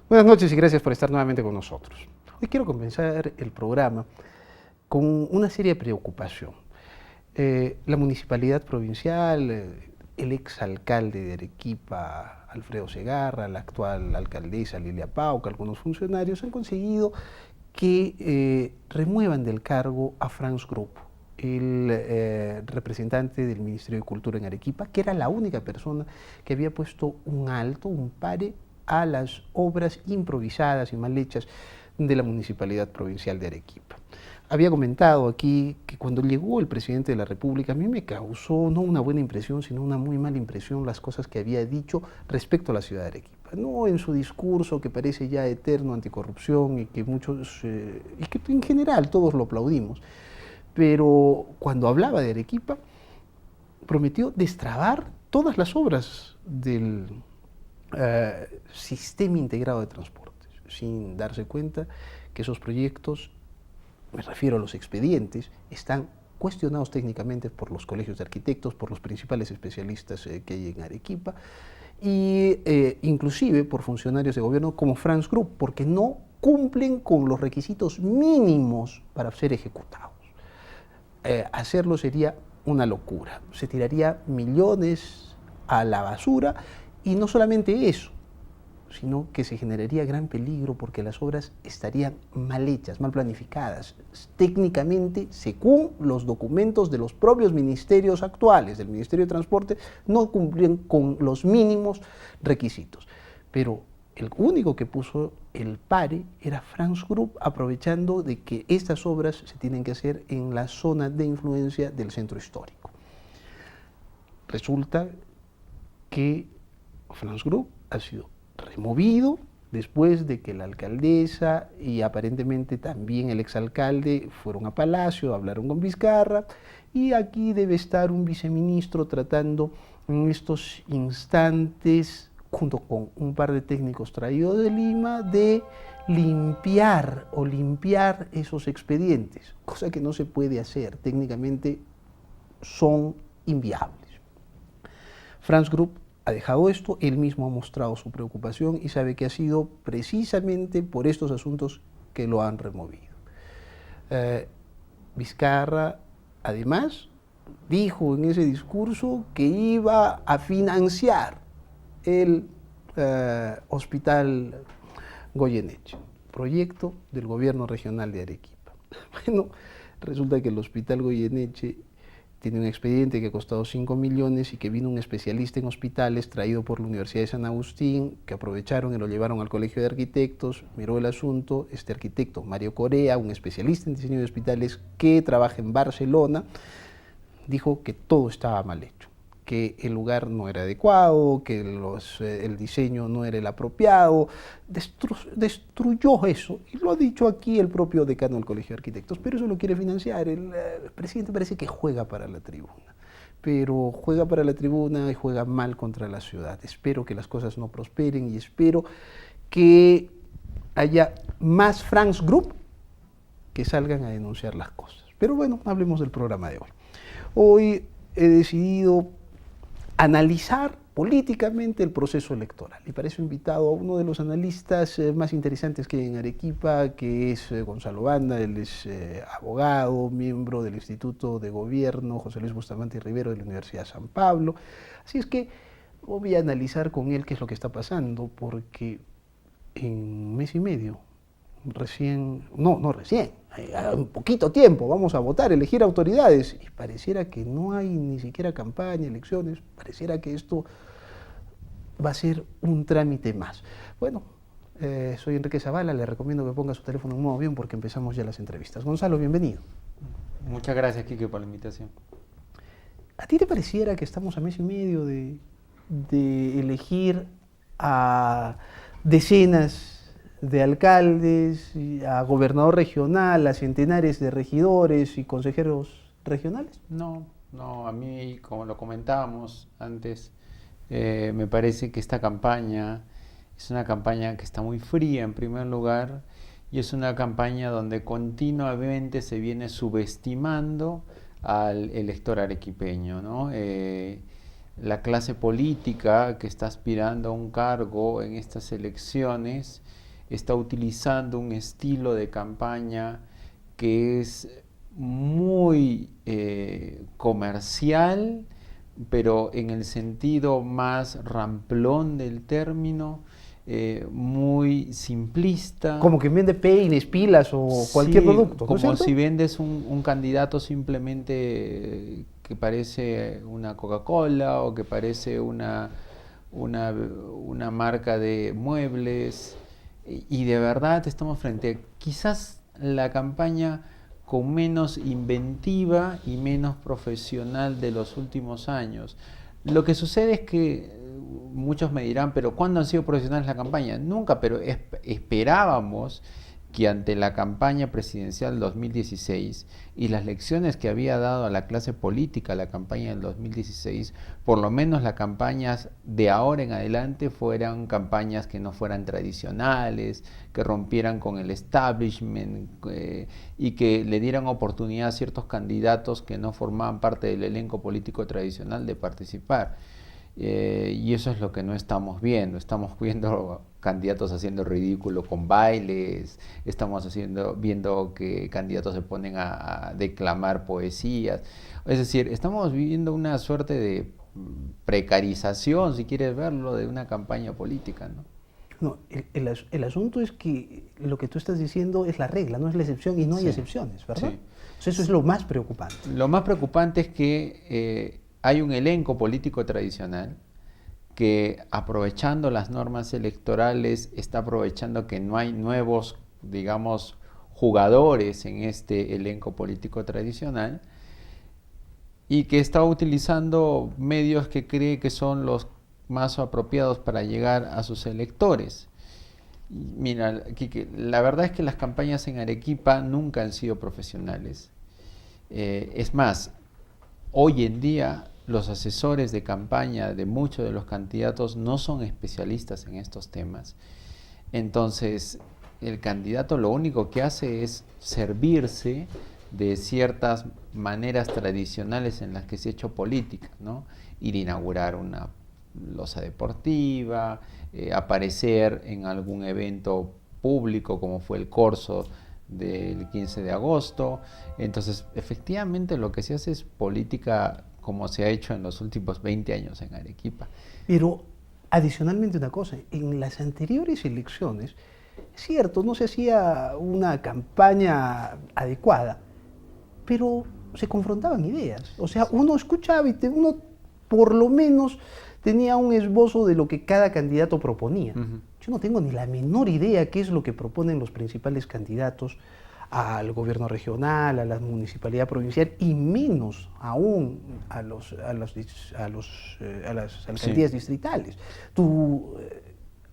Buenas noches y gracias por estar nuevamente con nosotros. Hoy quiero comenzar el programa con una seria preocupación. La municipalidad provincial, el exalcalde de Arequipa, Alfredo Segarra, la actual alcaldesa Lilia Pauca, algunos funcionarios han conseguido que remuevan del cargo a Franz Grupp, el representante del Ministerio de Cultura en Arequipa, que era la única persona que había puesto un alto, un pare a las obras improvisadas y mal hechas de la Municipalidad Provincial de Arequipa. Había comentado aquí que cuando llegó el presidente de la República a mí me causó no una buena impresión, sino una muy mala impresión las cosas que había dicho respecto a la ciudad de Arequipa. No en su discurso que parece ya eterno anticorrupción y que muchos, y que en general todos lo aplaudimos, pero cuando hablaba de Arequipa prometió destrabar todas las obras del sistema integrado de transportes, sin darse cuenta que esos proyectos, me refiero a los expedientes, están cuestionados técnicamente por los colegios de arquitectos, por los principales especialistas que hay en Arequipa, y inclusive por funcionarios de gobierno como Franz Grupp, porque no cumplen con los requisitos mínimos para ser ejecutados. Hacerlo sería una locura, se tiraría millones a la basura y no solamente eso, sino que se generaría gran peligro porque las obras estarían mal hechas, mal planificadas, técnicamente, según los documentos de los propios ministerios actuales, del Ministerio de Transporte, no cumplían con los mínimos requisitos. Pero el único que puso el pare era Franz Grupp, aprovechando de que estas obras se tienen que hacer en la zona de influencia del centro histórico. Resulta que Franz Grupp ha sido removido después de que la alcaldesa y aparentemente también el exalcalde fueron a Palacio, hablaron con Vizcarra, y aquí debe estar un viceministro tratando en estos instantes, junto con un par de técnicos traídos de Lima, de limpiar esos expedientes, cosa que no se puede hacer, técnicamente son inviables. Franz Grupp ha dejado esto, él mismo ha mostrado su preocupación y sabe que ha sido precisamente por estos asuntos que lo han removido. Vizcarra, además, dijo en ese discurso que iba a financiar el Hospital Goyeneche, proyecto del gobierno regional de Arequipa. Bueno, resulta que el Hospital Goyeneche tiene un expediente que ha costado 5 millones y que vino un especialista en hospitales traído por la Universidad de San Agustín, que aprovecharon y lo llevaron al Colegio de Arquitectos, miró el asunto, este arquitecto, Mario Corea, un especialista en diseño de hospitales que trabaja en Barcelona, dijo que todo estaba mal hecho, que el lugar no era adecuado, que el diseño no era el apropiado, destruyó eso, y lo ha dicho aquí el propio decano del Colegio de Arquitectos, pero eso lo quiere financiar. El presidente parece que juega para la tribuna, pero juega para la tribuna y juega mal contra la ciudad. Espero que las cosas no prosperen y espero que haya más Franz Grupp que salgan a denunciar las cosas. Pero bueno, hablemos del programa de hoy. Hoy he decidido analizar políticamente el proceso electoral. Y para eso he invitado a uno de los analistas más interesantes que hay en Arequipa, que es Gonzalo Banda. Él es abogado, miembro del Instituto de Gobierno José Luis Bustamante y Rivero de la Universidad de San Pablo. Así es que voy a analizar con él qué es lo que está pasando, porque en un mes y medio, no recién, un poquito tiempo, vamos a votar, elegir autoridades, y pareciera que no hay ni siquiera campaña, elecciones, pareciera que esto va a ser un trámite más. Bueno, soy Enrique Zavala, le recomiendo que ponga su teléfono en modo avión porque empezamos ya las entrevistas. Gonzalo, bienvenido. Muchas gracias, Quique, por la invitación. ¿A ti te pareciera que estamos a mes y medio de elegir a decenas de alcaldes, a gobernador regional, a centenares de regidores y consejeros regionales? No, a mí, como lo comentábamos antes, me parece que esta campaña es una campaña que está muy fría en primer lugar y es una campaña donde continuamente se viene subestimando al elector arequipeño, ¿no? la clase política que está aspirando a un cargo en estas elecciones está utilizando un estilo de campaña que es muy comercial, pero en el sentido más ramplón del término, muy simplista. Como que vende peines, pilas o cualquier Sí, producto, ¿no es como cierto? si vendes un candidato simplemente que parece una Coca-Cola o que parece una marca de muebles. Y de verdad estamos frente a quizás la campaña con menos inventiva y menos profesional de los últimos años. Lo que sucede es que muchos me dirán, pero ¿cuándo han sido profesionales la campaña? Nunca, pero esperábamos que ante la campaña presidencial 2016 y las lecciones que había dado a la clase política la campaña del 2016, por lo menos las campañas de ahora en adelante fueran campañas que no fueran tradicionales, que rompieran con el establishment y que le dieran oportunidad a ciertos candidatos que no formaban parte del elenco político tradicional de participar. Y eso es lo que no estamos viendo candidatos haciendo ridículo con bailes, estamos viendo que candidatos se ponen a declamar poesías, es decir, estamos viviendo una suerte de precarización, si quieres verlo, de una campaña política, ¿no? No, el asunto es que lo que tú estás diciendo es la regla, no es la excepción y no hay Sí, excepciones, ¿verdad? sí. O sea, eso es lo más preocupante. Lo más preocupante es que hay un elenco político tradicional que, aprovechando las normas electorales, está aprovechando que no hay nuevos, digamos, jugadores en este elenco político tradicional y que está utilizando medios que cree que son los más apropiados para llegar a sus electores. Mira, Quique, la verdad es que las campañas en Arequipa nunca han sido profesionales. Es más, hoy en día los asesores de campaña de muchos de los candidatos no son especialistas en estos temas. Entonces, el candidato lo único que hace es servirse de ciertas maneras tradicionales en las que se ha hecho política, ¿no? Ir a inaugurar una losa deportiva, aparecer en algún evento público como fue el Corso del 15 de agosto. Entonces, efectivamente lo que se hace es política como se ha hecho en los últimos 20 años en Arequipa. Pero adicionalmente una cosa, en las anteriores elecciones, es cierto, no se hacía una campaña adecuada, pero se confrontaban ideas. O sea, uno escuchaba y uno por lo menos tenía un esbozo de lo que cada candidato proponía. Yo no tengo ni la menor idea qué es lo que proponen los principales candidatos al gobierno regional, a la municipalidad provincial y menos aún a las alcaldías distritales. ¿Tú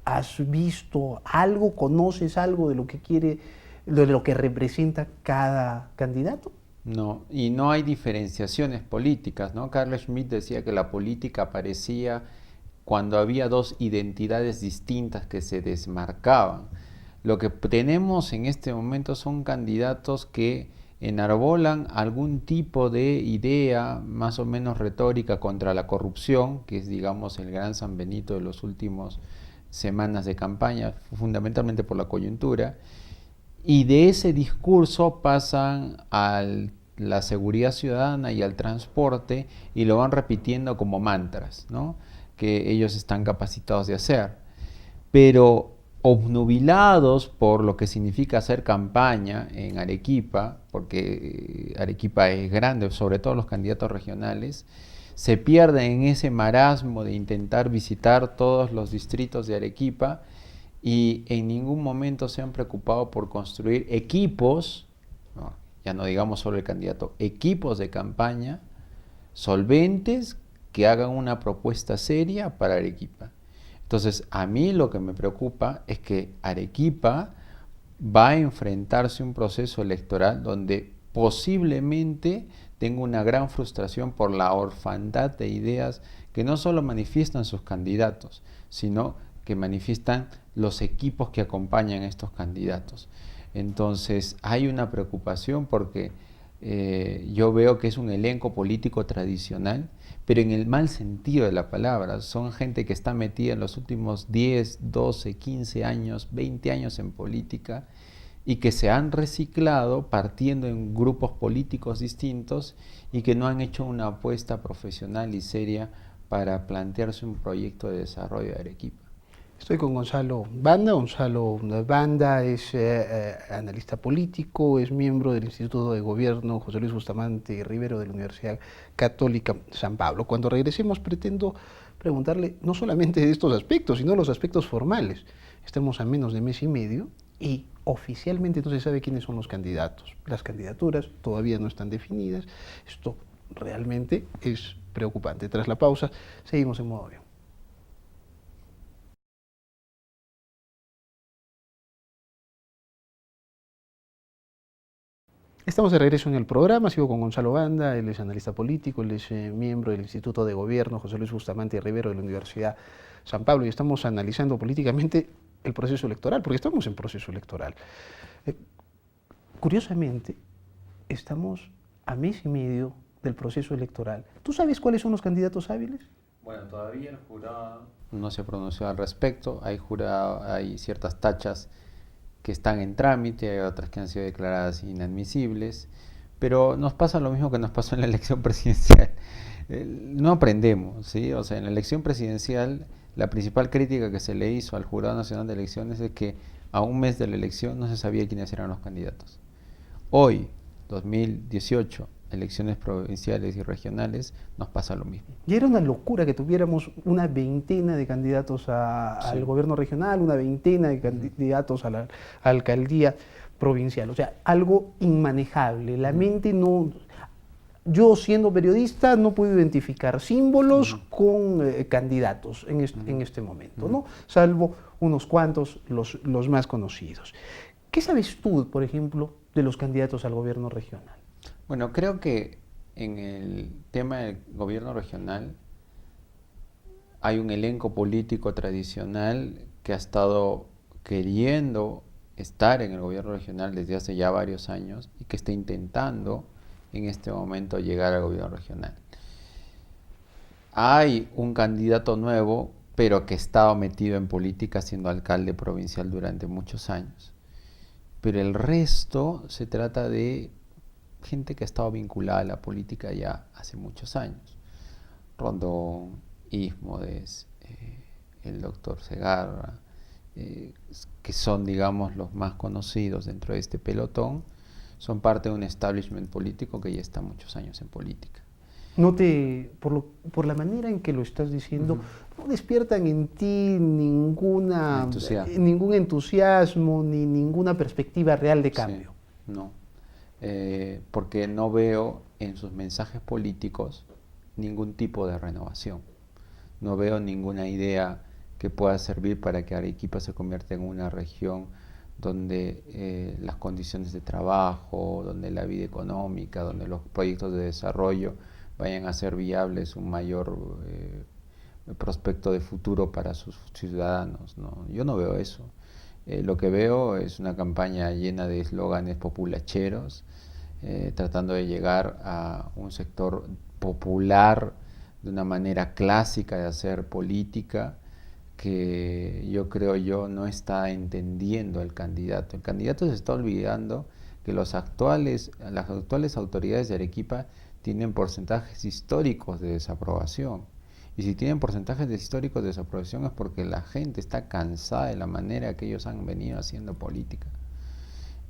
has visto algo, conoces algo de lo que quiere, de lo que representa cada candidato? No, y no hay diferenciaciones políticas, ¿no? Carl Schmitt decía que la política aparecía cuando había dos identidades distintas que se desmarcaban. Lo que tenemos en este momento son candidatos que enarbolan algún tipo de idea más o menos retórica contra la corrupción, que es, digamos, el gran San Benito de los últimos semanas de campaña, fundamentalmente por la coyuntura, y de ese discurso pasan a la seguridad ciudadana y al transporte y lo van repitiendo como mantras, ¿no? Que ellos están capacitados de hacer. Pero obnubilados por lo que significa hacer campaña en Arequipa, porque Arequipa es grande, sobre todo los candidatos regionales, se pierden en ese marasmo de intentar visitar todos los distritos de Arequipa y en ningún momento se han preocupado por construir equipos, ¿no? Ya no digamos solo el candidato, equipos de campaña solventes que hagan una propuesta seria para Arequipa. Entonces, a mí lo que me preocupa es que Arequipa va a enfrentarse a un proceso electoral donde posiblemente tenga una gran frustración por la orfandad de ideas que no solo manifiestan sus candidatos, sino que manifiestan los equipos que acompañan a estos candidatos. Entonces, hay una preocupación porque yo veo que es un elenco político tradicional, pero en el mal sentido de la palabra. Son gente que está metida en los últimos 10, 12, 15 años, 20 años en política y que se han reciclado partiendo en grupos políticos distintos y que no han hecho una apuesta profesional y seria para plantearse un proyecto de desarrollo de Arequipa. Estoy con Gonzalo Banda. Gonzalo Banda es analista político, es miembro del Instituto de Gobierno José Luis Bustamante Rivero de la Universidad Católica San Pablo. Cuando regresemos pretendo preguntarle no solamente de estos aspectos, sino los aspectos formales. Estamos a menos de mes y medio y oficialmente no se sabe quiénes son los candidatos. Las candidaturas todavía no están definidas. Esto realmente es preocupante. Tras la pausa, seguimos en modo avión. Estamos de regreso en el programa, sigo con Gonzalo Banda, él es analista político, él es miembro del Instituto de Gobierno José Luis Bustamante Rivero de la Universidad San Pablo y estamos analizando políticamente el proceso electoral, porque estamos en proceso electoral. Curiosamente, estamos a mes y medio del proceso electoral. ¿Tú sabes cuáles son los candidatos hábiles? Bueno, todavía el jurado no se pronunció al respecto, hay ciertas tachas que están en trámite, hay otras que han sido declaradas inadmisibles, pero nos pasa lo mismo que nos pasó en la elección presidencial. No aprendemos, ¿sí? O sea, en la elección presidencial la principal crítica que se le hizo al Jurado Nacional de Elecciones es que a un mes de la elección no se sabía quiénes eran los candidatos. Hoy, 2018, elecciones provinciales y regionales, nos pasa lo mismo. Y era una locura que tuviéramos una veintena de candidatos al gobierno regional, una veintena de candidatos a la alcaldía provincial. O sea, algo inmanejable. La mente no... Yo, siendo periodista, no puedo identificar símbolos con candidatos en este momento, ¿no? Salvo unos cuantos, los más conocidos. ¿Qué sabes tú, por ejemplo, de los candidatos al gobierno regional? Bueno, creo que en el tema del gobierno regional hay un elenco político tradicional que ha estado queriendo estar en el gobierno regional desde hace ya varios años y que está intentando en este momento llegar al gobierno regional. Hay un candidato nuevo, pero que estaba metido en política siendo alcalde provincial durante muchos años. Pero el resto se trata de gente que ha estado vinculada a la política ya hace muchos años. Rondón, Ismodes, el doctor Segarra, que son, digamos, los más conocidos dentro de este pelotón, son parte de un establishment político que ya está muchos años en política. Por la manera en que lo estás diciendo, no despiertan en ti ningún entusiasmo ni ninguna perspectiva real de cambio. Sí, no, porque no veo en sus mensajes políticos ningún tipo de renovación. No veo ninguna idea que pueda servir para que Arequipa se convierta en una región donde las condiciones de trabajo, donde la vida económica, donde los proyectos de desarrollo vayan a ser viables, un mayor prospecto de futuro para sus ciudadanos, ¿no? Yo no veo eso. Lo que veo es una campaña llena de eslóganes populacheros, tratando de llegar a un sector popular de una manera clásica de hacer política, que yo creo no está entendiendo al candidato. El candidato se está olvidando que las actuales autoridades de Arequipa tienen porcentajes históricos de desaprobación. Y si tienen porcentajes históricos de desaprobación es porque la gente está cansada de la manera que ellos han venido haciendo política.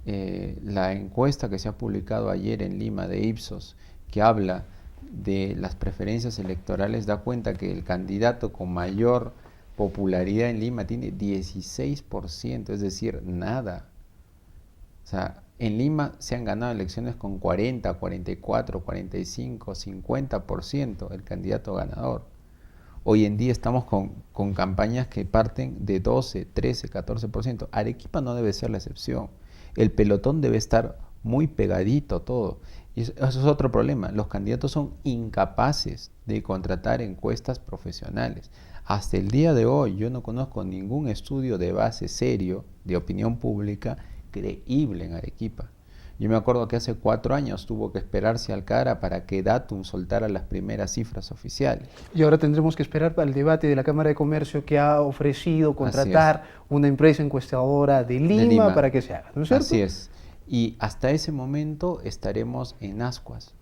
La encuesta que se ha publicado ayer en Lima de Ipsos, que habla de las preferencias electorales, da cuenta que el candidato con mayor popularidad en Lima tiene 16%, es decir, nada. O sea, en Lima se han ganado elecciones con 40, 44, 45, 50% el candidato ganador. Hoy en día estamos con campañas que parten de 12, 13, 14%. Arequipa no debe ser la excepción. El pelotón debe estar muy pegadito todo. Y eso es otro problema. Los candidatos son incapaces de contratar encuestas profesionales. Hasta el día de hoy yo no conozco ningún estudio de base serio de opinión pública creíble en Arequipa. Yo me acuerdo que hace 4 años tuvo que esperarse Alcara para que Datum soltara las primeras cifras oficiales. Y ahora tendremos que esperar al debate de la Cámara de Comercio que ha ofrecido contratar una empresa encuestadora de Lima para que se haga, ¿no es cierto? Así es. Y hasta ese momento estaremos en ascuas.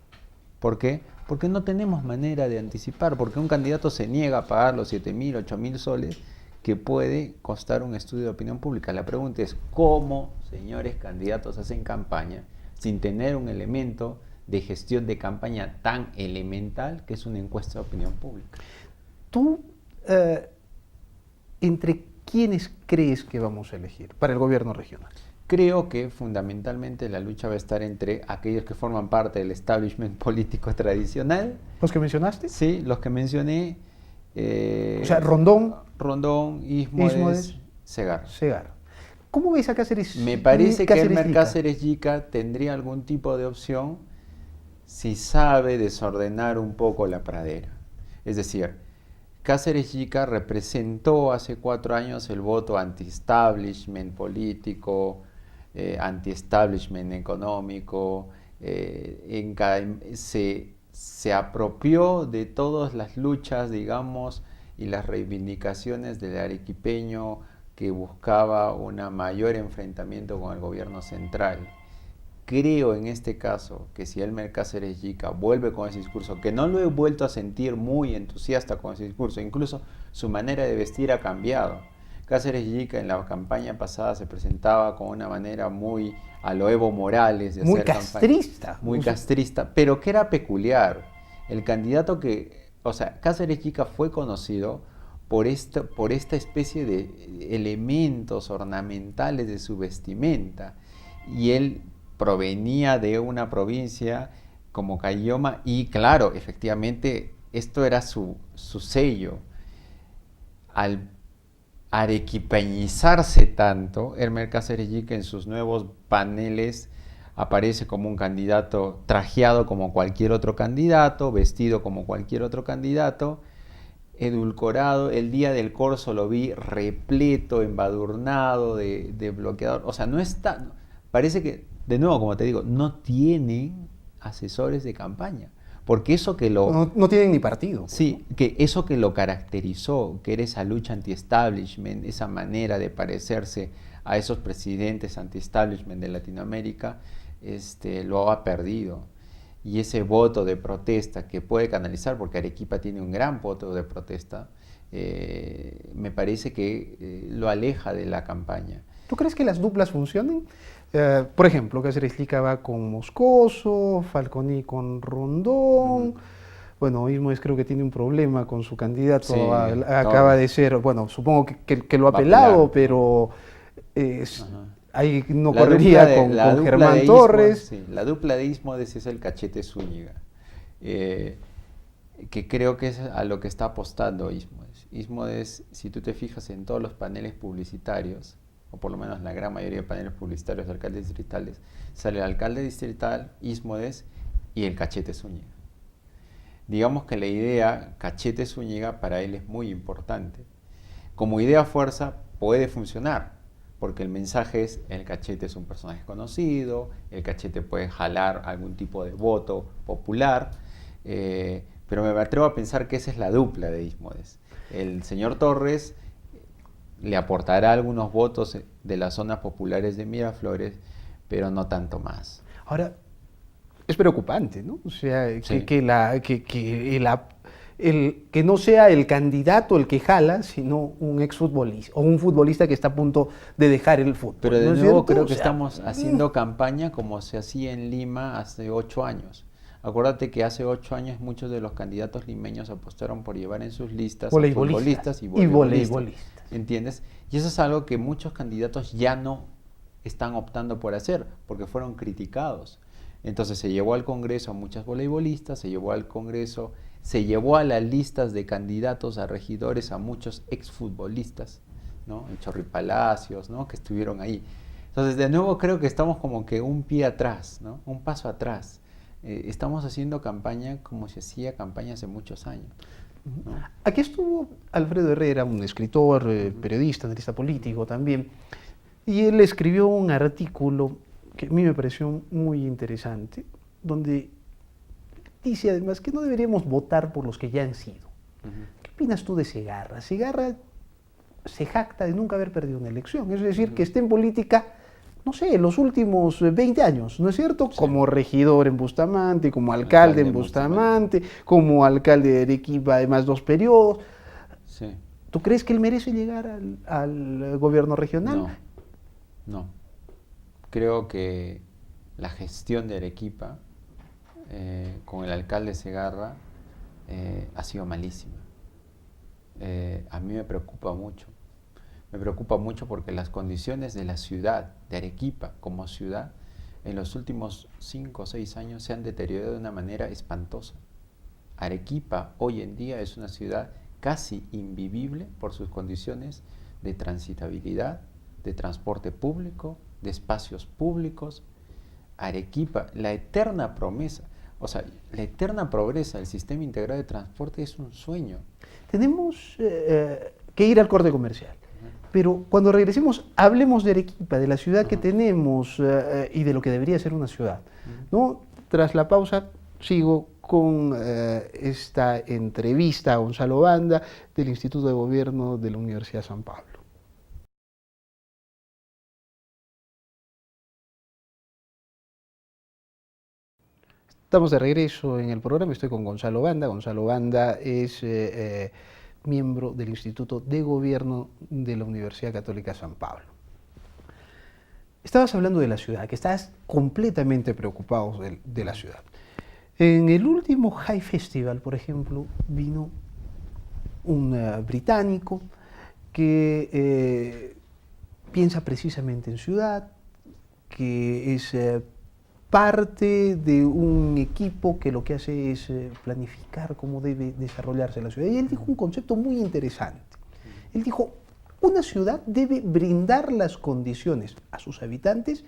¿Por qué? Porque no tenemos manera de anticipar, porque un candidato se niega a pagar los 7.000, 8.000 soles que puede costar un estudio de opinión pública. La pregunta es, ¿cómo, señores candidatos, hacen campaña sin tener un elemento de gestión de campaña tan elemental que es una encuesta de opinión pública? ¿Tú entre quiénes crees que vamos a elegir para el gobierno regional? Creo que fundamentalmente la lucha va a estar entre aquellos que forman parte del establishment político tradicional. ¿Los que mencionaste? Sí, los que mencioné. O sea, Rondón, Ismodes, Segarra. ¿Cómo ves a Cáceres? Me parece que Elmer Cáceres Yica tendría algún tipo de opción si sabe desordenar un poco la pradera. Es decir, Cáceres Yica representó hace 4 años el voto anti-establishment político, anti-establishment económico, se apropió de todas las luchas, digamos, y las reivindicaciones del arequipeño que buscaba un mayor enfrentamiento con el gobierno central. Creo en este caso que si Elmer Cáceres Yica vuelve con ese discurso, que no lo he vuelto a sentir muy entusiasta con ese discurso, incluso su manera de vestir ha cambiado. Cáceres Yica en la campaña pasada se presentaba con una manera muy a lo Evo Morales de muy hacer castrista. Campaña, muy castrista, pero que era peculiar. El candidato Cáceres Yica fue conocido por esta especie de elementos ornamentales de su vestimenta, y él provenía de una provincia como Caylloma, y claro, efectivamente, esto era su sello. Al arequipeñizarse tanto, Elmer Cáceres Yica en sus nuevos paneles aparece como un candidato trajeado como cualquier otro candidato, vestido como cualquier otro candidato, edulcorado. El día del corso lo vi repleto, embadurnado de bloqueador. O sea, no está, parece que, de nuevo, como te digo, no tienen asesores de campaña. Porque eso que lo... No tienen ni partido. Sí, que eso que lo caracterizó, que era esa lucha anti-establishment, esa manera de parecerse a esos presidentes anti-establishment de Latinoamérica, lo ha perdido. Y ese voto de protesta que puede canalizar, porque Arequipa tiene un gran voto de protesta, me parece que lo aleja de la campaña. ¿Tú crees que las duplas funcionen? Por ejemplo, Cáceres Yica va con Moscoso, Falconi con Rondón. Bueno, Ismodes creo que tiene un problema con su candidato, sí, acaba de ser, bueno, supongo que lo ha apelado, pero ahí no correría con Germán Torres. Sí, la dupla de Ismodes es el Cachete Zúñiga, que creo que es a lo que está apostando Ismodes. Ismodes, si tú te fijas en todos los paneles publicitarios, o por lo menos la gran mayoría de paneles publicitarios de alcaldes distritales, sale el alcalde distrital, Ismodes y el Cachete Zúñiga. Digamos que la idea Cachete Zúñiga para él es muy importante. Como idea fuerza puede funcionar, porque el mensaje es: el Cachete es un personaje conocido, el Cachete puede jalar algún tipo de voto popular, pero me atrevo a pensar que esa es la dupla de Ismodes. El señor Torres le aportará algunos votos de las zonas populares de Miraflores, pero no tanto más. Ahora, es preocupante, ¿no? O sea, sí. que no sea el candidato el que jala, sino un exfutbolista o un futbolista que está a punto de dejar el fútbol. Pero de nuevo creo que estamos haciendo campaña como se hacía en Lima hace 8 años. Acuérdate que hace 8 años muchos de los candidatos limeños apostaron por llevar en sus listas a futbolistas y voleibolistas. ¿Entiendes? Y eso es algo que muchos candidatos ya no están optando por hacer, porque fueron criticados. Entonces se llevó al Congreso a muchas voleibolistas, se llevó a las listas de candidatos a regidores a muchos exfutbolistas, ¿no? El Chorri Palacios, ¿no? Que estuvieron ahí. Entonces, de nuevo creo que estamos como que un pie atrás, ¿no? Un paso atrás. Estamos haciendo campaña como se hacía campaña hace muchos años, ¿no? Aquí estuvo Alfredo Herrera, un escritor, periodista, analista político también, y él escribió un artículo que a mí me pareció muy interesante, donde dice además que no deberíamos votar por los que ya han sido. ¿Qué opinas tú de Segarra? Segarra se jacta de nunca haber perdido una elección, es decir, que esté en política, no sé, los últimos 20 años, ¿no es cierto? Sí. Como regidor en Bustamante, como alcalde en Bustamante, como alcalde de Arequipa, además 2 periodos. Sí. ¿Tú crees que él merece llegar al gobierno regional? No, no. Creo que la gestión de Arequipa con el alcalde Segarra ha sido malísima. A mí me preocupa mucho. Me preocupa mucho porque las condiciones de la ciudad, de Arequipa como ciudad, en los últimos 5 o 6 años se han deteriorado de una manera espantosa. Arequipa hoy en día es una ciudad casi invivible por sus condiciones de transitabilidad, de transporte público, de espacios públicos. Arequipa, la eterna promesa, o sea, la eterna progresa del sistema integrado de transporte es un sueño. Tenemos que ir al corte comercial. Pero cuando regresemos, hablemos de Arequipa, de la ciudad que tenemos y de lo que debería ser una ciudad, ¿no? Tras la pausa, sigo con esta entrevista a Gonzalo Banda del Instituto de Gobierno de la Universidad San Pablo. Estamos de regreso en el programa, estoy con Gonzalo Banda. Gonzalo Banda es miembro del Instituto de Gobierno de la Universidad Católica San Pablo. Estabas hablando de la ciudad, que estás completamente preocupado de la ciudad. En el último High Festival, por ejemplo, vino un británico que piensa precisamente en ciudad, que es parte de un equipo que lo que hace es planificar cómo debe desarrollarse la ciudad. Y él dijo un concepto muy interesante. Él dijo, una ciudad debe brindar las condiciones a sus habitantes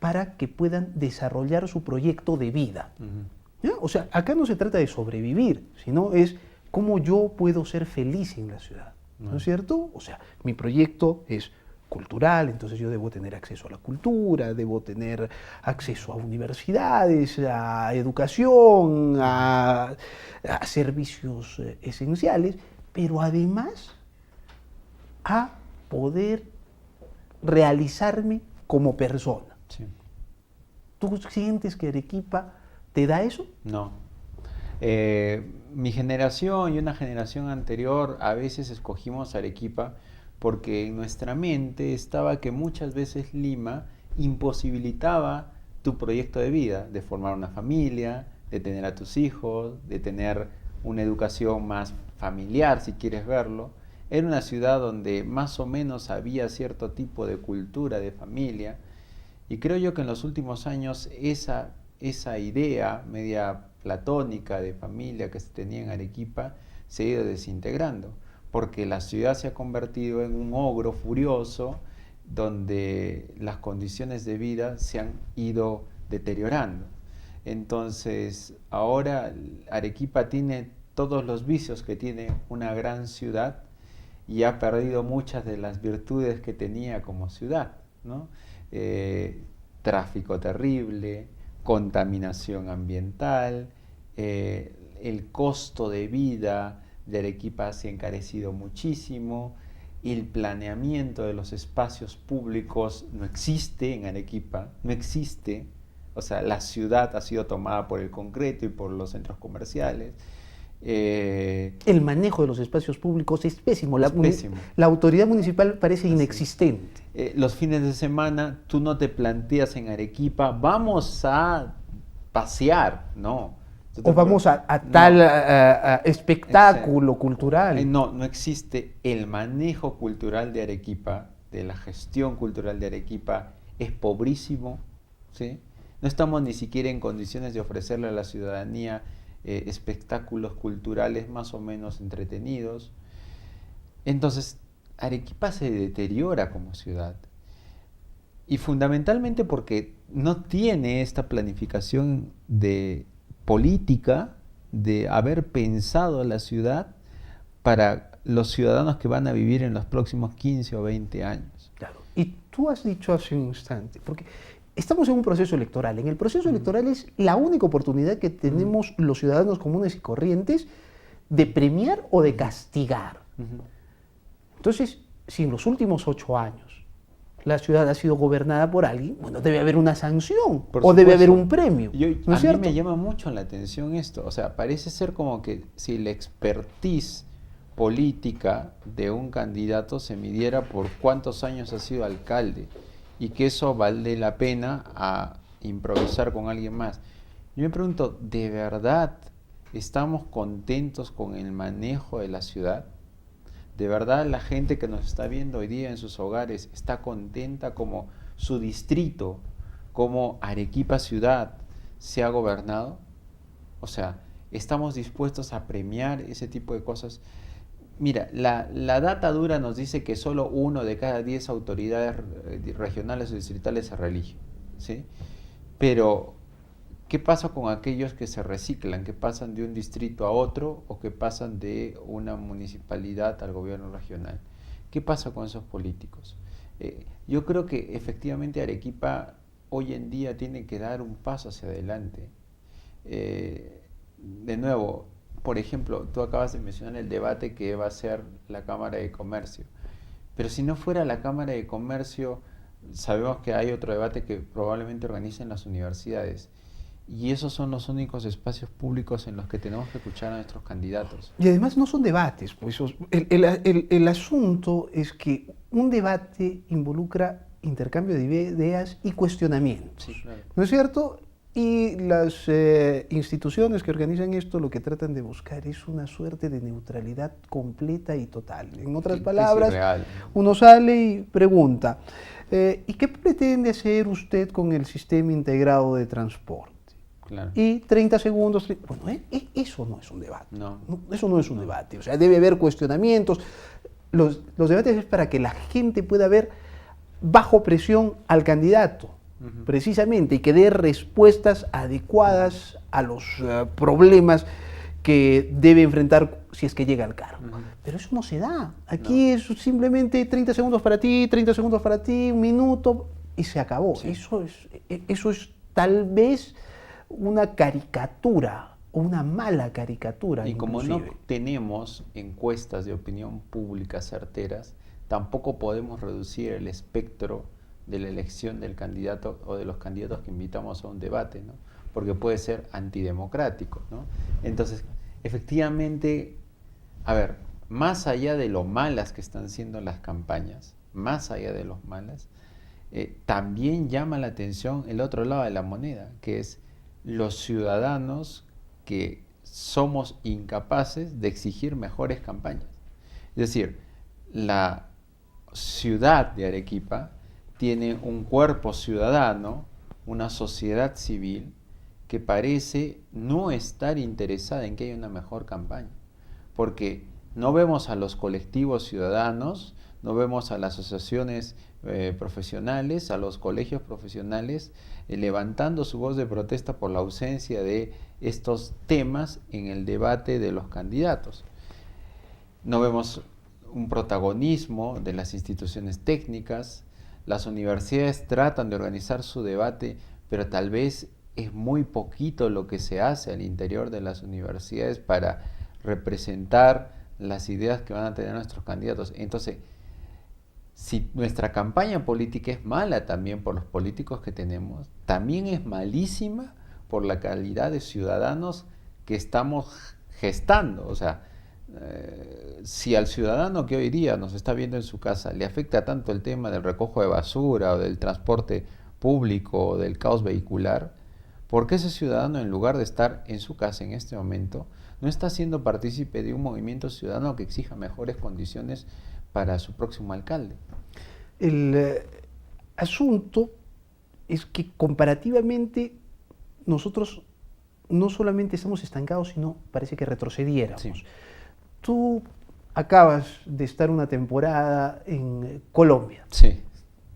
para que puedan desarrollar su proyecto de vida. ¿Ya? O sea, acá no se trata de sobrevivir, sino es cómo yo puedo ser feliz en la ciudad. ¿No es cierto? O sea, mi proyecto es cultural, entonces yo debo tener acceso a la cultura, debo tener acceso a universidades, a educación, a servicios esenciales, pero además a poder realizarme como persona. Sí. ¿Tú sientes que Arequipa te da eso? No. Mi generación y una generación anterior a veces escogimos Arequipa porque en nuestra mente estaba que muchas veces Lima imposibilitaba tu proyecto de vida, de formar una familia, de tener a tus hijos, de tener una educación más familiar, si quieres verlo. Era una ciudad donde más o menos había cierto tipo de cultura de familia, y creo yo que en los últimos años esa idea media platónica de familia que se tenía en Arequipa se ha ido desintegrando, porque la ciudad se ha convertido en un ogro furioso donde las condiciones de vida se han ido deteriorando. Entonces, ahora Arequipa tiene todos los vicios que tiene una gran ciudad y ha perdido muchas de las virtudes que tenía como ciudad, ¿no? Tráfico terrible, contaminación ambiental, el costo de vida de Arequipa se ha encarecido muchísimo, el planeamiento de los espacios públicos no existe en Arequipa, no existe, o sea, la ciudad ha sido tomada por el concreto y por los centros comerciales. El manejo de los espacios públicos es pésimo. Pésimo. La autoridad municipal parece inexistente. Los fines de semana tú no te planteas en Arequipa, vamos a pasear, no. O vamos a tal espectáculo cultural. No existe el manejo cultural de Arequipa, de la gestión cultural de Arequipa, es pobrísimo, ¿sí? No estamos ni siquiera en condiciones de ofrecerle a la ciudadanía espectáculos culturales más o menos entretenidos. Entonces, Arequipa se deteriora como ciudad. Y fundamentalmente porque no tiene esta planificación de política de haber pensado la ciudad para los ciudadanos que van a vivir en los próximos 15 o 20 años. Claro. Y tú has dicho hace un instante, porque estamos en un proceso electoral. En el proceso electoral es la única oportunidad que tenemos los ciudadanos comunes y corrientes de premiar o de castigar. Entonces, si en los últimos 8 años la ciudad ha sido gobernada por alguien, bueno, debe haber una sanción o debe haber un premio. ¿No es cierto? A mí me llama mucho la atención esto. O sea, parece ser como que si la expertise política de un candidato se midiera por cuántos años ha sido alcalde y que eso vale la pena a improvisar con alguien más. Yo me pregunto, ¿de verdad estamos contentos con el manejo de la ciudad? ¿De verdad la gente que nos está viendo hoy día en sus hogares está contenta como su distrito, como Arequipa ciudad se ha gobernado? O sea, ¿estamos dispuestos a premiar ese tipo de cosas? Mira, la data dura nos dice que solo 1 de cada 10 autoridades regionales o distritales se reelige, ¿sí? Pero ¿qué pasa con aquellos que se reciclan, que pasan de un distrito a otro o que pasan de una municipalidad al gobierno regional? ¿Qué pasa con esos políticos? Yo creo que efectivamente Arequipa hoy en día tiene que dar un paso hacia adelante. De nuevo, por ejemplo, tú acabas de mencionar el debate que va a ser la Cámara de Comercio. Pero si no fuera la Cámara de Comercio, sabemos que hay otro debate que probablemente organicen las universidades. Y esos son los únicos espacios públicos en los que tenemos que escuchar a nuestros candidatos. Y además no son debates, pues el asunto es que un debate involucra intercambio de ideas y cuestionamientos, Sí, claro. ¿no es cierto? Y las instituciones que organizan esto lo que tratan de buscar es una suerte de neutralidad completa y total. En otras palabras, irreal. uno sale y pregunta, ¿y qué pretende hacer usted con el sistema integrado de transporte? Claro. Y 30 segundos, bueno, eso no es un debate. No. Eso no es un debate. O sea, debe haber cuestionamientos. Los debates es para que la gente pueda ver bajo presión al candidato, precisamente, y que dé respuestas adecuadas a los problemas que debe enfrentar si es que llega al cargo. Pero eso no se da. Aquí es simplemente 30 segundos para ti, 30 segundos para ti, 1 minuto, y se acabó. Sí. Eso es tal vez una caricatura o una mala caricatura. Y como inclusive. no tenemos encuestas de opinión pública certeras, tampoco podemos reducir el espectro de la elección del candidato o de los candidatos que invitamos a un debate, ¿no? Porque puede ser antidemocrático, ¿no? Entonces, efectivamente, a ver, más allá de lo malas que están siendo las campañas, más allá de los malas, también llama la atención el otro lado de la moneda, que es los ciudadanos que somos incapaces de exigir mejores campañas. Es decir, la ciudad de Arequipa tiene un cuerpo ciudadano, una sociedad civil que parece no estar interesada en que haya una mejor campaña, porque no vemos a los colectivos ciudadanos, no vemos a las asociaciones profesionales, a los colegios profesionales levantando su voz de protesta por la ausencia de estos temas en el debate de los candidatos. No vemos un protagonismo de las instituciones técnicas. Las universidades tratan de organizar su debate, pero tal vez es muy poquito lo que se hace al interior de las universidades para representar las ideas que van a tener nuestros candidatos. Entonces, si nuestra campaña política es mala también por los políticos que tenemos, también es malísima por la calidad de ciudadanos que estamos gestando. O sea, si al ciudadano que hoy día nos está viendo en su casa le afecta tanto el tema del recojo de basura o del transporte público o del caos vehicular, ¿por qué ese ciudadano, en lugar de estar en su casa en este momento, no está siendo partícipe de un movimiento ciudadano que exija mejores condiciones para su próximo alcalde? El asunto es que comparativamente nosotros no solamente estamos estancados, sino parece que retrocediéramos. Sí. Tú acabas de estar una temporada en Colombia. Sí.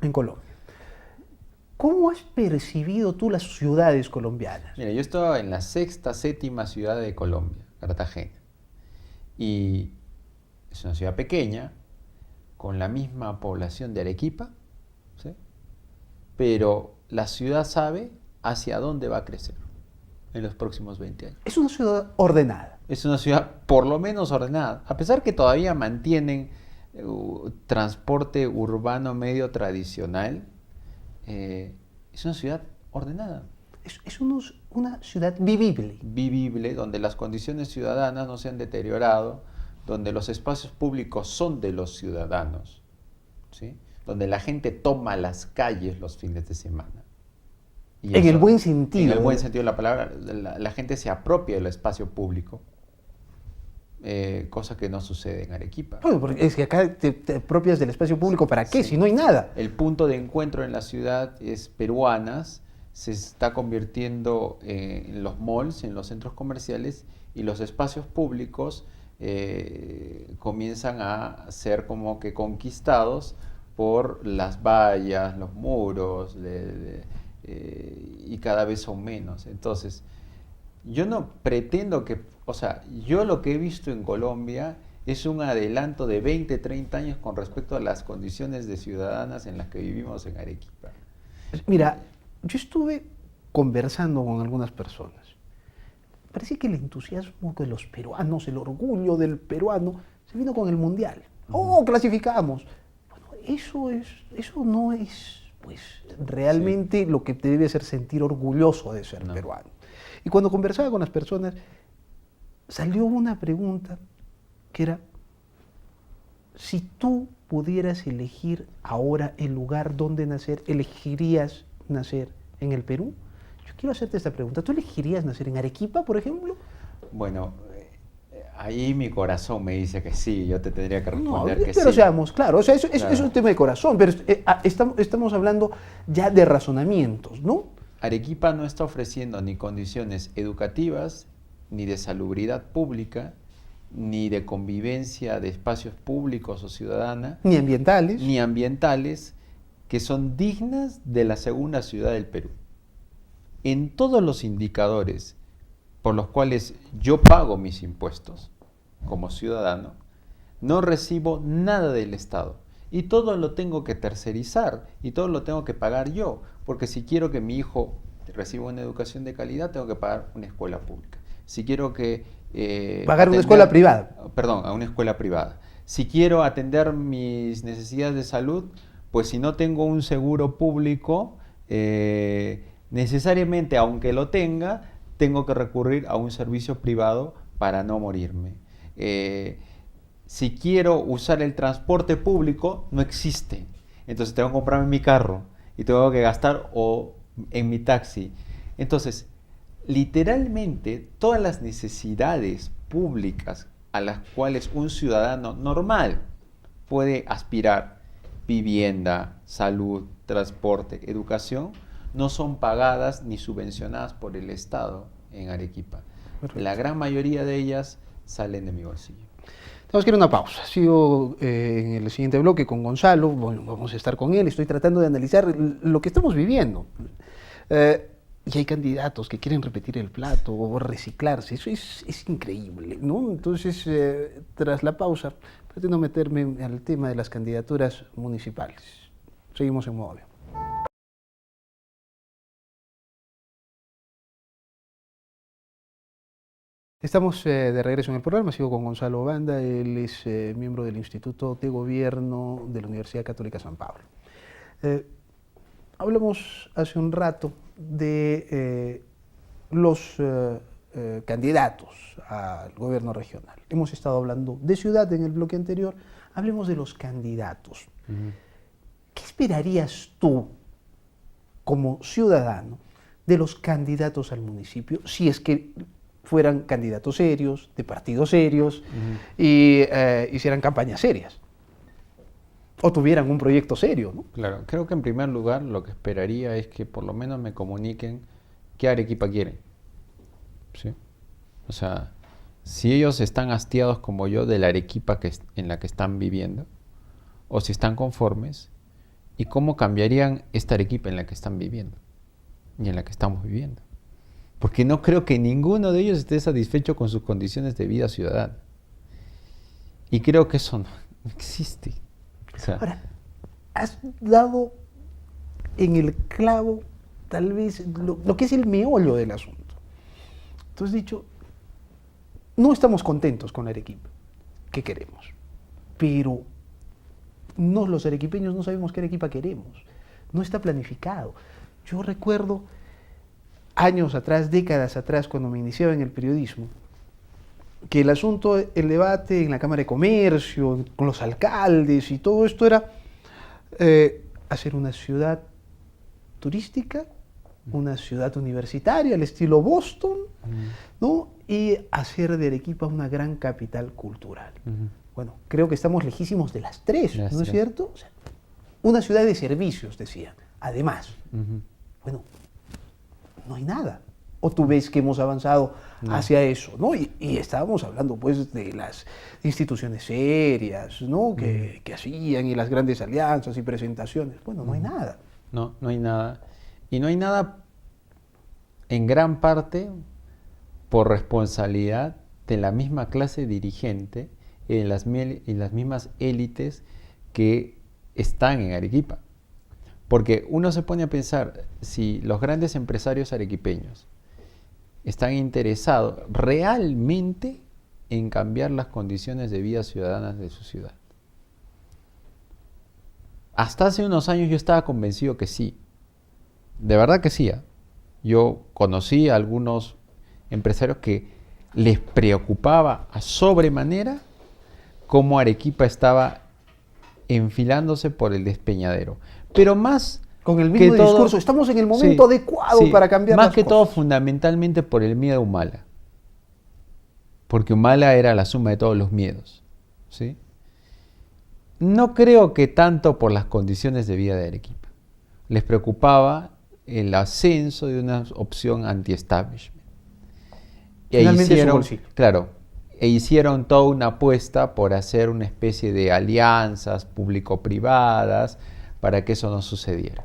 En Colombia. ¿Cómo has percibido tú las ciudades colombianas? Mira, yo estaba en la 6ª, 7ª ciudad de Colombia, Cartagena. Y es una ciudad pequeña, con la misma población de Arequipa, ¿sí? Pero la ciudad sabe hacia dónde va a crecer en los próximos 20 años. Es una ciudad ordenada. Es una ciudad por lo menos ordenada, a pesar que todavía mantienen transporte urbano medio tradicional, es una ciudad ordenada. Es una ciudad vivible. Vivible, donde las condiciones ciudadanas no se han deteriorado, donde los espacios públicos son de los ciudadanos, ¿sí? Donde la gente toma las calles los fines de semana. Y en eso, el buen sentido. En el buen sentido de la palabra, la gente se apropia del espacio público, cosa que no sucede en Arequipa. Bueno, porque es que acá te apropias del espacio público, ¿para qué? Si no hay nada. El punto de encuentro en la ciudad es peruanas, se está convirtiendo en los malls, en los centros comerciales, y los espacios públicos comienzan a ser como que conquistados por las vallas, los muros, y cada vez son menos. Entonces, yo no pretendo que, o sea, yo lo que he visto en Colombia es un adelanto de 20, 30 años con respecto a las condiciones de ciudadanas en las que vivimos en Arequipa. Mira, yo estuve conversando con algunas personas. Parece que el entusiasmo de los peruanos, el orgullo del peruano, se vino con el Mundial. ¡Oh, clasificamos! Bueno, eso no es, pues, realmente lo que te debe hacer sentir orgulloso de ser peruano. Y cuando conversaba con las personas, salió una pregunta que era: si tú pudieras elegir ahora el lugar donde nacer, ¿elegirías nacer en el Perú? Yo quiero hacerte esta pregunta. ¿Tú elegirías nacer en Arequipa, por ejemplo? Bueno, ahí mi corazón me dice que sí, yo te tendría que responder que sí. Pero seamos claros, o sea, eso Claro. es un tema de corazón, pero estamos hablando ya de razonamientos, ¿no? Arequipa no está ofreciendo ni condiciones educativas, ni de salubridad pública, ni de convivencia de espacios públicos o ciudadana, Ni ambientales. ni ambientales, que son dignas de la segunda ciudad del Perú. En todos los indicadores por los cuales yo pago mis impuestos como ciudadano, no recibo nada del Estado. Y todo lo tengo que tercerizar y todo lo tengo que pagar yo, porque si quiero que mi hijo reciba una educación de calidad, tengo que pagar una escuela pública. Si quiero que... pagar una escuela privada. Perdón, a una escuela privada. Si quiero atender mis necesidades de salud, pues si no tengo un seguro público, necesariamente, aunque lo tenga, tengo que recurrir a un servicio privado para no morirme. Si quiero usar el transporte público, no existe. Entonces tengo que comprarme mi carro y tengo que gastar en mi taxi. Entonces, literalmente, todas las necesidades públicas a las cuales un ciudadano normal puede aspirar, vivienda, salud, transporte, educación, no son pagadas ni subvencionadas por el Estado en Arequipa. Perfecto. La gran mayoría de ellas salen de mi bolsillo. Tenemos que ir a una pausa. Sigo en el siguiente bloque con Gonzalo. Bueno, vamos a estar con él. Estoy tratando de analizar lo que estamos viviendo. Y hay candidatos que quieren repetir el plato o reciclarse. Eso es increíble, ¿no? Entonces, tras la pausa, pretendo meterme al tema de las candidaturas municipales. Seguimos en Modo Avión. Estamos de regreso en el programa. Sigo con Gonzalo Banda. Él es miembro del Instituto de Gobierno de la Universidad Católica San Pablo. Hablamos hace un rato de los candidatos al gobierno regional. Hemos estado hablando de ciudad en el bloque anterior. Hablemos de los candidatos. ¿Qué esperarías tú, como ciudadano, de los candidatos al municipio, si es que fueran candidatos serios, de partidos serios, y hicieran campañas serias? O tuvieran un proyecto serio, ¿no? Claro, creo que en primer lugar lo que esperaría es que por lo menos me comuniquen qué Arequipa quieren. ¿Sí? O sea, si ellos están hastiados como yo de la Arequipa en la que están viviendo, o si están conformes, y cómo cambiarían esta Arequipa en la que están viviendo y en la que estamos viviendo. Porque no creo que ninguno de ellos esté satisfecho con sus condiciones de vida ciudadana. Y creo que eso no existe. O sea, ahora, has dado en el clavo tal vez lo que es el meollo del asunto. Entonces, dicho, no estamos contentos con Arequipa. ¿Qué queremos? Pero los arequipeños no sabemos qué Arequipa queremos. No está planificado. Yo recuerdo años atrás, décadas atrás, cuando me iniciaba en el periodismo, que el asunto, el debate en la Cámara de Comercio, con los alcaldes y todo esto era hacer una ciudad turística, una ciudad universitaria, al estilo Boston, ¿no? Y hacer de Arequipa una gran capital cultural. Bueno, creo que estamos lejísimos de las tres, ¿no es cierto? O sea, una ciudad de servicios, decían. Además, bueno, no hay nada. O tú ves que hemos avanzado hacia eso, ¿no? Y estábamos hablando, pues, de las instituciones serias, ¿no? Que hacían, y las grandes alianzas y presentaciones. Bueno, no hay nada. No, no hay nada. Y no hay nada en gran parte por responsabilidad de la misma clase dirigente y las mismas élites que están en Arequipa. Porque uno se pone a pensar, si los grandes empresarios arequipeños están interesados realmente en cambiar las condiciones de vida ciudadanas de su ciudad. Hasta hace unos años yo estaba convencido que sí. De verdad que sí. Yo conocí a algunos empresarios que les preocupaba a sobremanera cómo Arequipa estaba enfilándose por el despeñadero. Pero más con el mismo discurso, estamos en el momento adecuado para cambiar las cosas. Más que todo, fundamentalmente por el miedo a Humala. Porque Humala era la suma de todos los miedos. ¿Sí? No creo que tanto por las condiciones de vida de Arequipa. Les preocupaba el ascenso de una opción anti-establishment. Hicieron toda una apuesta por hacer una especie de alianzas público-privadas para que eso no sucediera.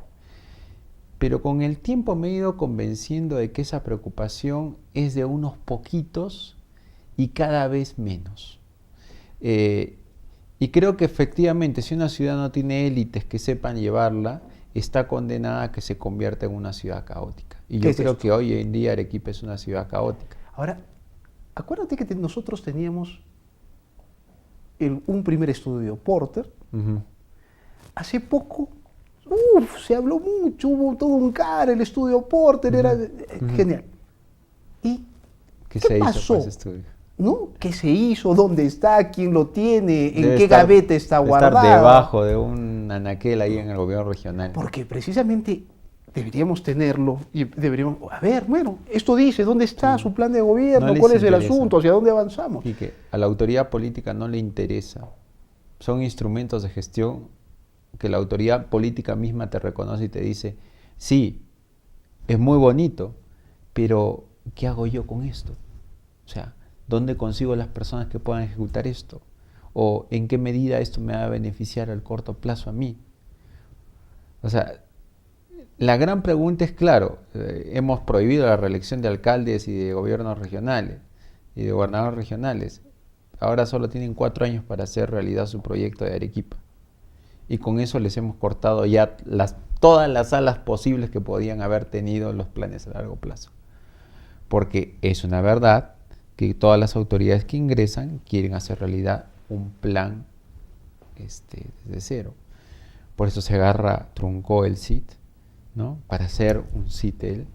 Pero con el tiempo me he ido convenciendo de que esa preocupación es de unos poquitos y cada vez menos. Y creo que efectivamente, si una ciudad no tiene élites que sepan llevarla, está condenada a que se convierta en una ciudad caótica. Y yo creo que hoy en día Arequipa es una ciudad caótica. Ahora, acuérdate que nosotros teníamos un primer estudio, Porter. Hace poco, se habló mucho, hubo todo un el estudio Porter, era genial. ¿Y qué pasó? Ese estudio? ¿No? ¿Qué se hizo? ¿Dónde está? ¿Quién lo tiene? ¿En qué gaveta está guardado? Estar debajo de un anaquel ahí en el gobierno regional. Porque precisamente deberíamos tenerlo y deberíamos, a ver, bueno, esto dice, ¿dónde está su plan de gobierno? ¿Cuál es el asunto? ¿Hacia dónde avanzamos? Y que a la autoridad política no le interesa. Son instrumentos de gestión que la autoridad política misma te reconoce y te dice, sí, es muy bonito, pero ¿qué hago yo con esto? O sea, ¿dónde consigo las personas que puedan ejecutar esto? ¿O en qué medida esto me va a beneficiar al corto plazo a mí? O sea, la gran pregunta es, claro, hemos prohibido la reelección de alcaldes y de gobiernos regionales y de gobernadores regionales. Ahora solo tienen 4 años para hacer realidad su proyecto de Arequipa. Y con eso les hemos cortado ya todas las alas posibles que podían haber tenido los planes a largo plazo. Porque es una verdad que todas las autoridades que ingresan quieren hacer realidad un plan desde cero. Por eso se truncó el CIT, ¿no? Para hacer un CITEL.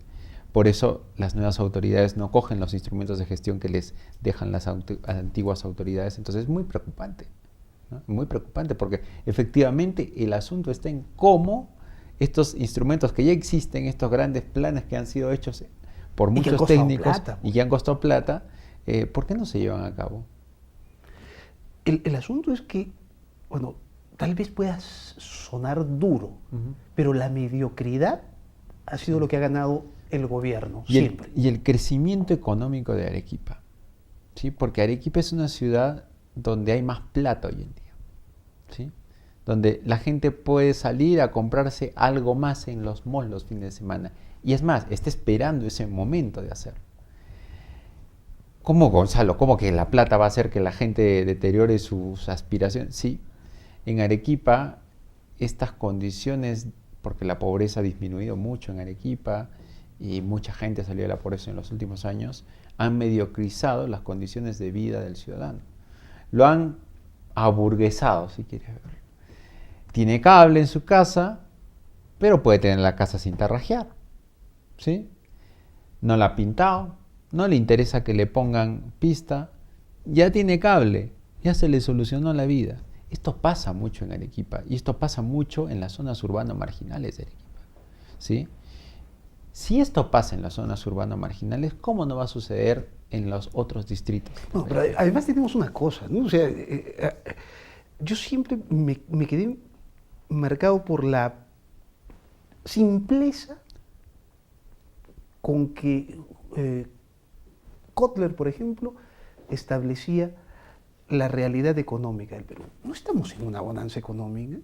Por eso las nuevas autoridades no cogen los instrumentos de gestión que les dejan las antiguas autoridades. Entonces es muy preocupante, ¿no? Muy preocupante porque efectivamente el asunto está en cómo estos instrumentos que ya existen, estos grandes planes que han sido hechos por muchos técnicos y que han costado plata, ¿por qué no se llevan a cabo? El asunto es que, bueno, tal vez pueda sonar duro, pero la mediocridad ha sido lo que ha ganado el gobierno siempre. Y el crecimiento económico de Arequipa, ¿sí? Porque Arequipa es una ciudad donde hay más plata hoy en día, ¿sí? Donde la gente puede salir a comprarse algo más en los malls los fines de semana. Y es más, está esperando ese momento de hacerlo. ¿Cómo, Gonzalo? ¿Cómo que la plata va a hacer que la gente deteriore sus aspiraciones? Sí, en Arequipa estas condiciones porque la pobreza ha disminuido mucho en Arequipa y mucha gente ha salido de la pobreza en los últimos años, han mediocrizado las condiciones de vida del ciudadano. Lo han aburguesado, si quieres ver. Tiene cable en su casa, pero puede tener la casa sin tarrajear, ¿sí? No la ha pintado, no le interesa que le pongan pista, ya tiene cable, ya se le solucionó la vida. Esto pasa mucho en Arequipa y esto pasa mucho en las zonas urbanas marginales de Arequipa, ¿sí? Si esto pasa en las zonas urbanas marginales, ¿cómo no va a suceder en los otros distritos? No, pero además tenemos una cosa, ¿no? O sea, yo siempre me quedé marcado por la simpleza con que Kotler, por ejemplo, establecía la realidad económica del Perú. No estamos en una bonanza económica,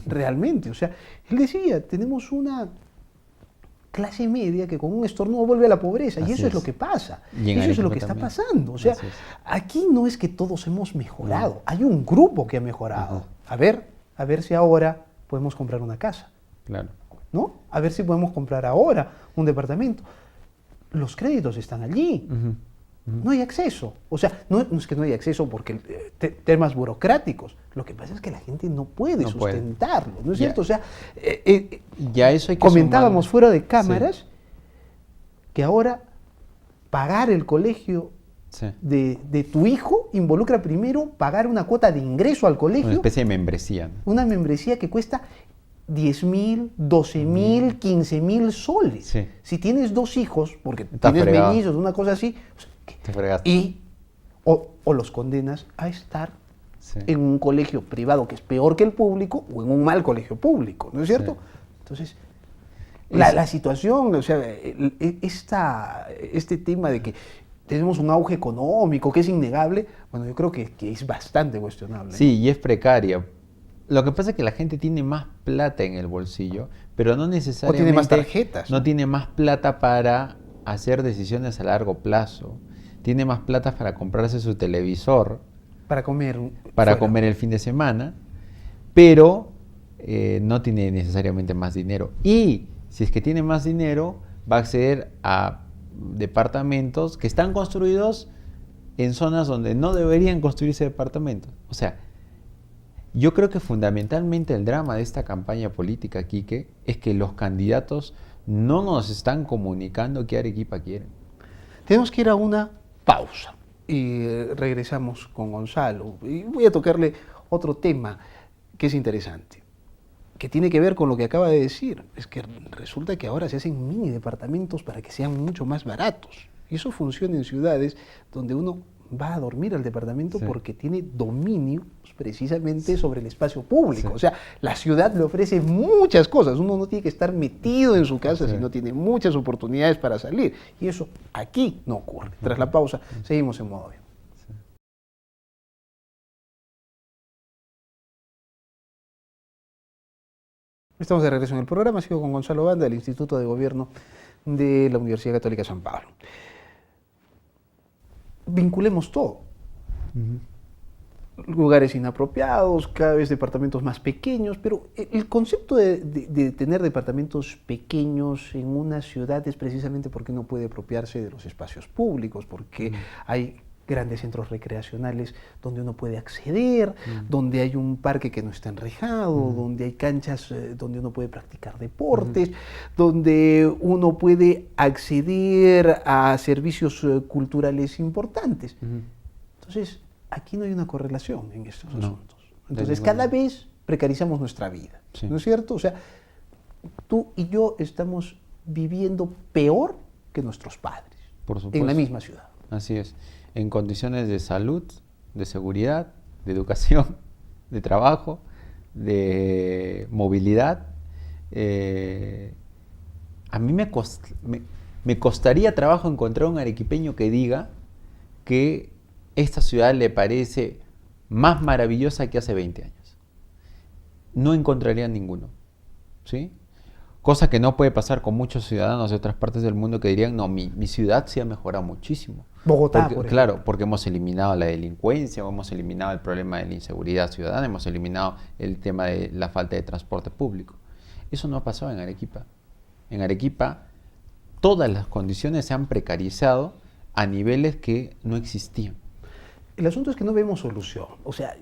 realmente. O sea, él decía, tenemos una clase media que con un estornudo vuelve a la pobreza, y eso es lo que pasa, y eso es lo que está pasando. O sea, aquí no es que todos hemos mejorado, hay un grupo que ha mejorado. A ver si ahora podemos comprar una casa, claro, ¿no? A ver si podemos comprar ahora un departamento. Los créditos están allí. No hay acceso. O sea, no es que no hay acceso porque temas burocráticos. Lo que pasa es que la gente no puede sustentarlo, ¿no es cierto? O sea, ya eso hay que comentábamos sumarle. Fuera de cámaras que ahora pagar el colegio de tu hijo involucra primero pagar una cuota de ingreso al colegio. Una especie de membresía, ¿no? Una membresía que cuesta 10.000, 12.000, 15.000 soles. Sí. Si tienes 2 hijos, porque Estás tienes fregado. mellizos, una cosa así, Te fregaste. y o los condenas a estar en un colegio privado que es peor que el público o en un mal colegio público, ¿no es cierto? Sí. Entonces, la situación, o sea, este tema de que tenemos un auge económico que es innegable, bueno, yo creo que es bastante cuestionable. Sí, y es precaria. Lo que pasa es que la gente tiene más plata en el bolsillo, pero no necesariamente... O tiene más tarjetas. No tiene más plata para hacer decisiones a largo plazo. Tiene más plata para comprarse su televisor. Para comer. Para comer el fin de semana, pero no tiene necesariamente más dinero. Y si es que tiene más dinero, va a acceder a departamentos que están construidos en zonas donde no deberían construirse departamentos. O sea, yo creo que fundamentalmente el drama de esta campaña política, Quique, es que los candidatos no nos están comunicando qué Arequipa quieren. Tenemos que ir a una pausa y regresamos con Gonzalo. Y voy a tocarle otro tema que es interesante, que tiene que ver con lo que acaba de decir. Es que resulta que ahora se hacen mini departamentos para que sean mucho más baratos. Y eso funciona en ciudades donde uno va a dormir al departamento porque tiene dominio precisamente sobre el espacio público. O sea, la ciudad le ofrece muchas cosas. Uno no tiene que estar metido en su casa, sino tiene muchas oportunidades para salir. Y eso aquí no ocurre. Tras la pausa, seguimos en Modo Avión. Estamos de regreso en el programa. Sigo con Gonzalo Banda, del Instituto de Gobierno de la Universidad Católica San Pablo. Vinculemos todo. Lugares inapropiados, cada vez departamentos más pequeños, pero el concepto de tener departamentos pequeños en una ciudad es precisamente porque no puede apropiarse de los espacios públicos, porque hay grandes centros recreacionales donde uno puede acceder, donde hay un parque que no está enrejado, donde hay canchas donde uno puede practicar deportes, donde uno puede acceder a servicios culturales importantes. Entonces, aquí no hay una correlación en estos asuntos. Entonces, cada vez precarizamos nuestra vida, ¿no es cierto? O sea, tú y yo estamos viviendo peor que nuestros padres, por supuesto, en la misma ciudad. Así es. En condiciones de salud, de seguridad, de educación, de trabajo, de movilidad. A mí me costaría trabajo encontrar un arequipeño que diga que esta ciudad le parece más maravillosa que hace 20 años. No encontraría ninguno, ¿sí? Cosa que no puede pasar con muchos ciudadanos de otras partes del mundo que dirían, no, mi ciudad sí ha mejorado muchísimo. Bogotá, claro, porque hemos eliminado la delincuencia, o hemos eliminado el problema de la inseguridad ciudadana, hemos eliminado el tema de la falta de transporte público. Eso no ha pasado en Arequipa. En Arequipa todas las condiciones se han precarizado a niveles que no existían. El asunto es que no vemos solución. O sea,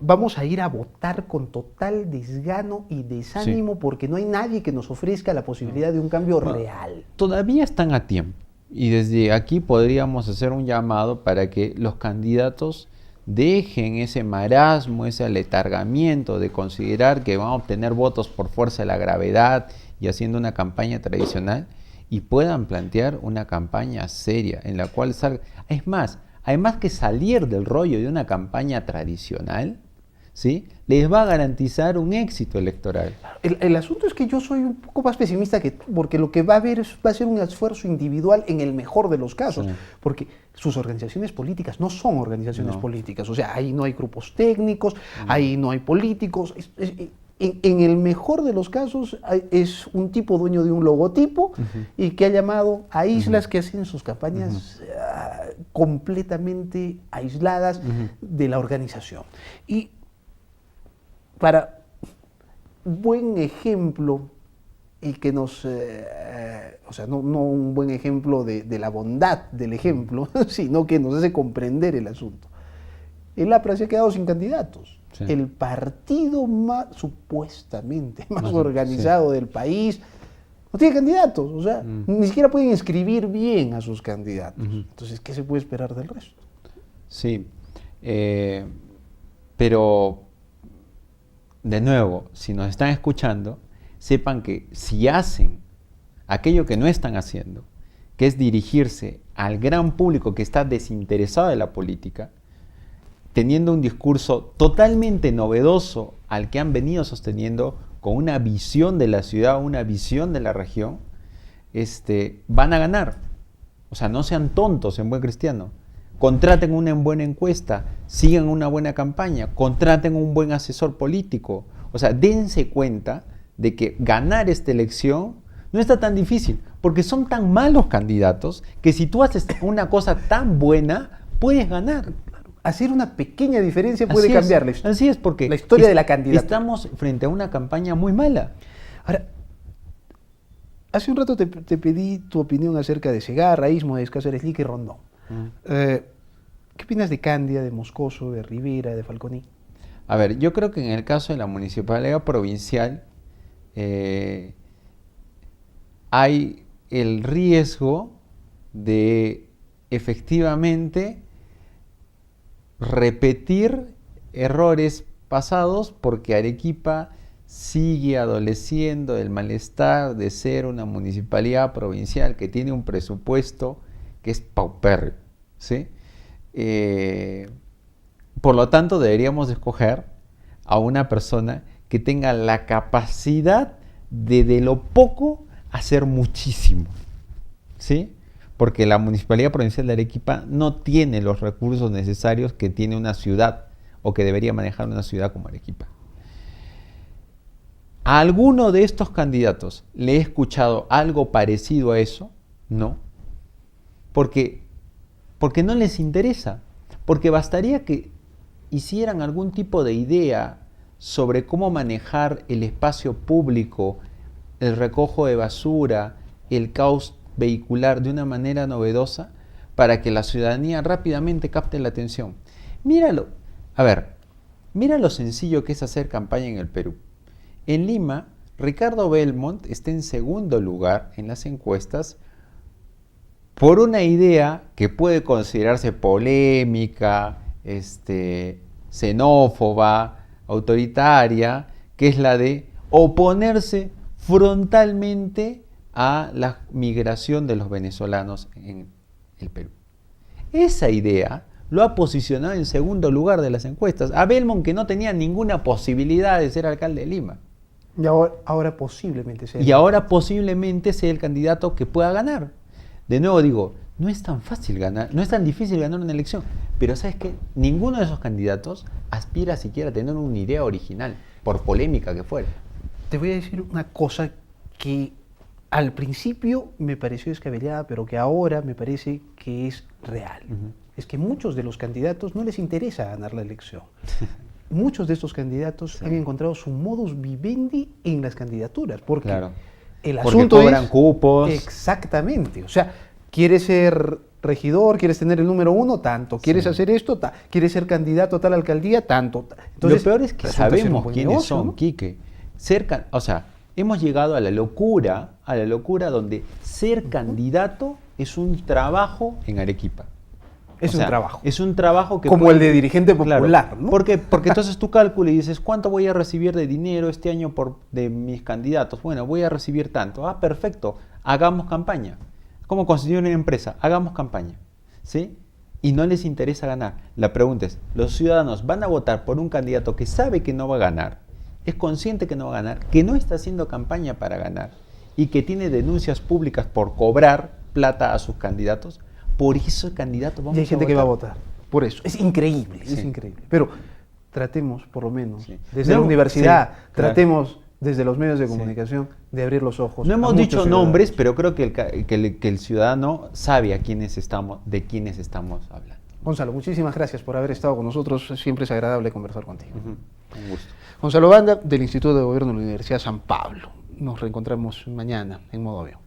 vamos a ir a votar con total desgano y desánimo porque no hay nadie que nos ofrezca la posibilidad de un cambio real. Todavía están a tiempo. Y desde aquí podríamos hacer un llamado para que los candidatos dejen ese marasmo, ese aletargamiento de considerar que van a obtener votos por fuerza de la gravedad y haciendo una campaña tradicional, y puedan plantear una campaña seria en la cual salga. Es más, además que salir del rollo de una campaña tradicional, ¿sí?, les va a garantizar un éxito electoral. El asunto es que yo soy un poco más pesimista que tú, porque lo que va a haber va a ser un esfuerzo individual en el mejor de los casos, sí, porque sus organizaciones políticas no son organizaciones políticas, o sea, ahí no hay grupos técnicos, ahí no hay políticos. En el mejor de los casos es un tipo dueño de un logotipo y que ha llamado a islas que hacen sus campañas completamente aisladas de la organización. Y para buen ejemplo, y que nos, o sea, no un buen ejemplo de la bondad del ejemplo, sino que nos hace comprender el asunto. El APRA se ha quedado sin candidatos. Sí. El partido supuestamente más organizado del país no tiene candidatos, o sea, ni siquiera pueden escribir bien a sus candidatos. Entonces, ¿qué se puede esperar del resto? Sí, pero de nuevo, si nos están escuchando, sepan que si hacen aquello que no están haciendo, que es dirigirse al gran público que está desinteresado de la política, teniendo un discurso totalmente novedoso al que han venido sosteniendo con una visión de la ciudad, una visión de la región, van a ganar. O sea, no sean tontos en buen cristiano. Contraten una buena encuesta, sigan una buena campaña, contraten un buen asesor político. O sea, dense cuenta de que ganar esta elección no está tan difícil, porque son tan malos candidatos que si tú haces una cosa tan buena, puedes ganar. Hacer una pequeña diferencia puede cambiar así es, porque la historia de la candidatura. Estamos frente a una campaña muy mala. Ahora, hace un rato te pedí tu opinión acerca de Segarra, Ismoes, Cáceres Lique y Rondón. ¿Qué opinas de Candia, de Moscoso, de Rivera, de Falconi? A ver, yo creo que en el caso de la municipalidad provincial hay el riesgo de efectivamente repetir errores pasados, porque Arequipa sigue adoleciendo del malestar de ser una municipalidad provincial que tiene un presupuesto que es paupérrimo, ¿sí? Por lo tanto, deberíamos escoger a una persona que tenga la capacidad de lo poco hacer muchísimo, ¿sí? Porque la Municipalidad Provincial de Arequipa no tiene los recursos necesarios que tiene una ciudad o que debería manejar una ciudad como Arequipa. ¿A alguno de estos candidatos le he escuchado algo parecido a eso? No. Porque no les interesa. Porque bastaría que hicieran algún tipo de idea sobre cómo manejar el espacio público, el recojo de basura, el caos vehicular de una manera novedosa para que la ciudadanía rápidamente capte la atención. Míralo, mira lo sencillo que es hacer campaña en el Perú. En Lima, Ricardo Belmont está en segundo lugar en las encuestas por una idea que puede considerarse polémica, xenófoba, autoritaria, que es la de oponerse frontalmente a la migración de los venezolanos en el Perú. Esa idea lo ha posicionado en segundo lugar de las encuestas. A Belmont, que no tenía ninguna posibilidad de ser alcalde de Lima. Y ahora posiblemente sea. Y ahora posiblemente sea el candidato que pueda ganar. De nuevo digo, no es tan fácil ganar, no es tan difícil ganar una elección. Pero ¿sabes qué? Ninguno de esos candidatos aspira siquiera a tener una idea original, por polémica que fuera. Te voy a decir una cosa que al principio me pareció descabellada, pero que ahora me parece que es real. Es que muchos de los candidatos no les interesa ganar la elección. muchos de estos candidatos Sí. han encontrado su modus vivendi en las candidaturas, porque Claro. el Porque asunto cobran es... cupos. Exactamente, o sea, quieres ser regidor, quieres tener el número 1, tanto, quieres Sí. hacer esto, quieres ser candidato a tal alcaldía, tanto. Entonces, lo peor es que resulta ser un sabemos buen quiénes negocio, son, ¿no? Quique. O sea, hemos llegado a la locura donde ser candidato es un trabajo en Arequipa. Es O un sea, trabajo. Es un trabajo que Como puede- el de dirigente popular, Claro, ¿no? porque entonces tú calculas y dices, ¿cuánto voy a recibir de dinero este año de mis candidatos? Bueno, voy a recibir tanto. Ah, perfecto, hagamos campaña. ¿Cómo constituir una empresa? Hagamos campaña. ¿Sí? Y no les interesa ganar. La pregunta es, ¿los ciudadanos van a votar por un candidato que sabe que no va a ganar, es consciente que no va a ganar, que no está haciendo campaña para ganar y que tiene denuncias públicas por cobrar plata a sus candidatos? Por eso el candidato vamos Y hay gente a que va a votar. votar. Por eso. Es increíble, es Sí. increíble. Pero tratemos, por lo menos, Sí. desde No, la universidad, sí, claro. tratemos desde los medios de Sí. comunicación de abrir los ojos. No a hemos muchos dicho ciudadanos. nombres, pero creo que el ciudadano sabe de quiénes estamos hablando. Gonzalo, muchísimas gracias por haber estado con nosotros. Siempre es agradable conversar contigo. Ujú. Un gusto. Gonzalo Banda, del Instituto de Gobierno de la Universidad San Pablo. Nos reencontramos mañana en Modo Avión.